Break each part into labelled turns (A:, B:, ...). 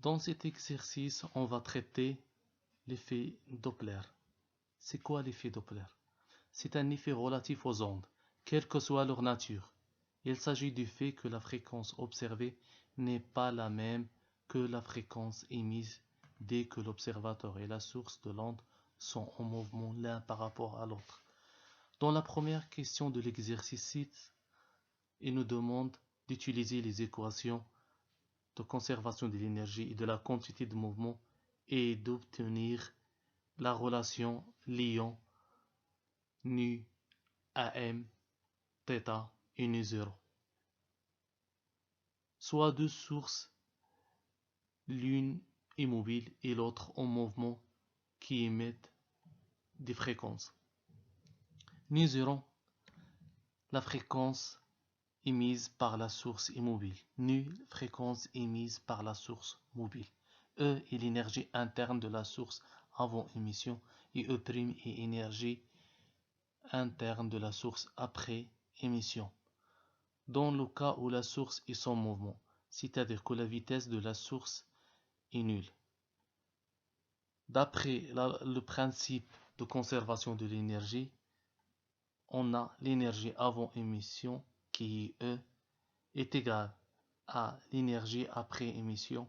A: Dans cet exercice, on va traiter l'effet Doppler. C'est quoi l'effet Doppler? C'est un effet relatif aux ondes, quelle que soit leur nature. Il s'agit du fait que la fréquence observée n'est pas la même que la fréquence émise dès que l'observateur et la source de l'onde sont en mouvement l'un par rapport à l'autre. Dans la première question de l'exercice, il nous demande d'utiliser les équations de conservation de l'énergie et de la quantité de mouvement et d'obtenir la relation liant nu AM, θ et nu 0. Soit deux sources, l'une immobile et l'autre en mouvement, qui émettent des fréquences. Nu 0, la fréquence émise par la source immobile. Nu, fréquence émise par la source mobile. E est l'énergie interne de la source avant émission et E' est l'énergie interne de la source après émission. Dans le cas où la source est sans mouvement, c'est-à-dire que la vitesse de la source est nulle. D'après le principe de conservation de l'énergie, on a l'énergie avant émission qui est E est égale à l'énergie après émission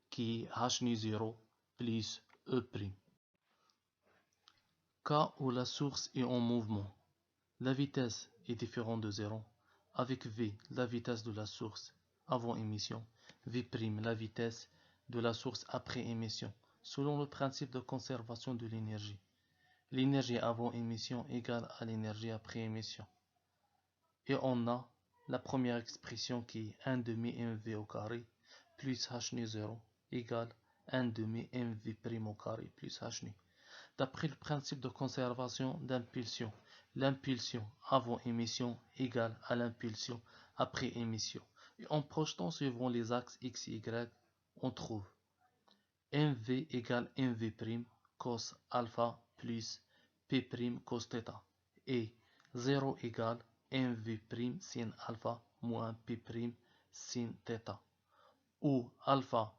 A: qui est H nu 0 plus E'. Cas où la source est en mouvement, la vitesse est différente de 0 avec V la vitesse de la source avant émission, V', la vitesse de la source après émission, selon le principe de conservation de l'énergie. L'énergie avant émission égale à l'énergie après émission. Et on a la première expression qui est 1 demi mv au carré plus h nu 0 égale 1 demi mv' au carré plus h nu. D'après le principe de conservation d'impulsion, l'impulsion avant émission égale à l'impulsion après émission. Et en projetant suivant les axes x et y, on trouve mv égale mv' cos alpha plus p' cos θ et 0 égale mv' sin alpha moins p' sin θ, où alpha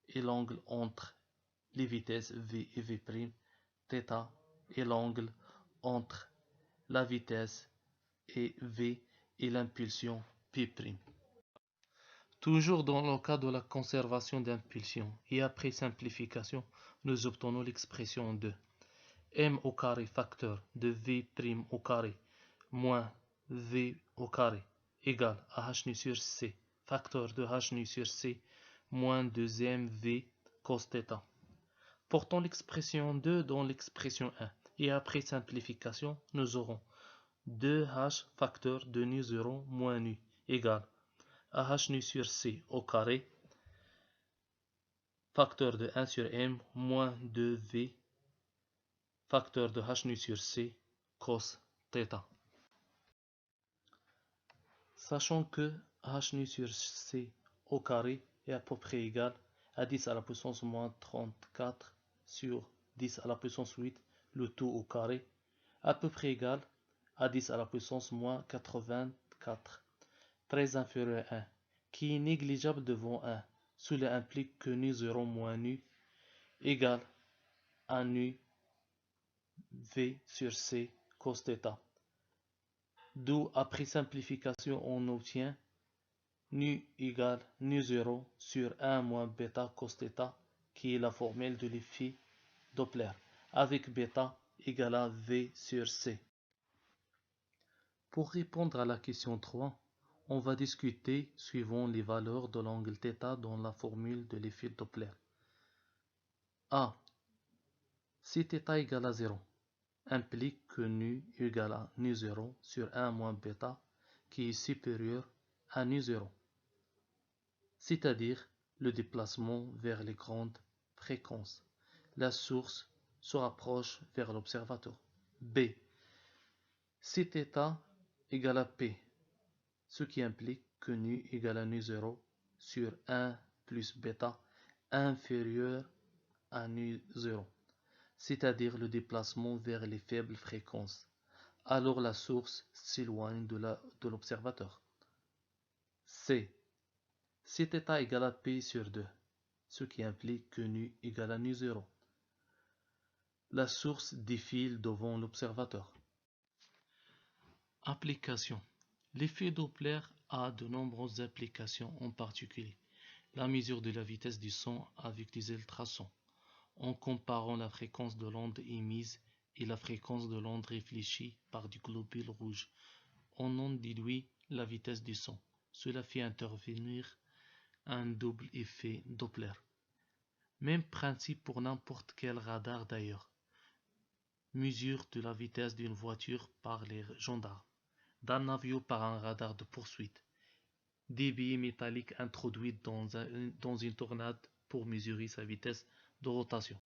A: est l'angle entre les vitesses v et v', θ est l'angle entre la vitesse et v et l'impulsion p'. Toujours dans le cas de la conservation d'impulsion et après simplification, nous obtenons l'expression de m au carré facteur de v' au carré moins v au carré égale à h nu sur c facteur de h nu sur c moins 2mv cos θ. Portons l'expression 2 dans l'expression 1 et après simplification, nous aurons 2h facteur de nu 0 moins nu égale à h nu sur c au carré facteur de 1 sur m moins 2v facteur de h nu sur c cos θ. Sachant que h nu sur c au carré est à peu près égal à 10 à la puissance moins 34 sur 10 à la puissance 8, le tout au carré, à peu près égal à 10 à la puissance moins 84, très inférieur à 1, qui est négligeable devant 1. Cela implique que nu 0 moins nu égale à nu v sur c cos θ. D'où, après simplification, on obtient nu égale nu 0 sur 1 moins bêta cos θ, qui est la formule de l'effet Doppler, avec bêta égale à v sur c. Pour répondre à la question 3, on va discuter suivant les valeurs de l'angle θ dans la formule de l'effet Doppler. A. Si θ égale à 0, implique que nu égale à nu 0 sur 1 moins bêta qui est supérieur à nu 0, c'est-à-dire le déplacement vers les grandes fréquences. La source se rapproche vers l'observateur. B. Si θ égale à P, ce qui implique que nu égale à nu 0 sur 1 plus bêta inférieur à nu 0, c'est-à-dire le déplacement vers les faibles fréquences. Alors la source s'éloigne de l'observateur. C. Si θ égale à P sur 2, ce qui implique que nu égale à nu 0. La source défile devant l'observateur. Application. L'effet Doppler a de nombreuses applications, en particulier la mesure de la vitesse du son avec des ultrasons, en comparant la fréquence de l'onde émise et la fréquence de l'onde réfléchie par du globule rouge. On en déduit la vitesse du son. Cela fait intervenir un double effet Doppler. Même principe pour n'importe quel radar d'ailleurs. Mesure de la vitesse d'une voiture par les gendarmes, d'un avion par un radar de poursuite, des billes métalliques introduits dans une tornade pour mesurer sa vitesse de rotation.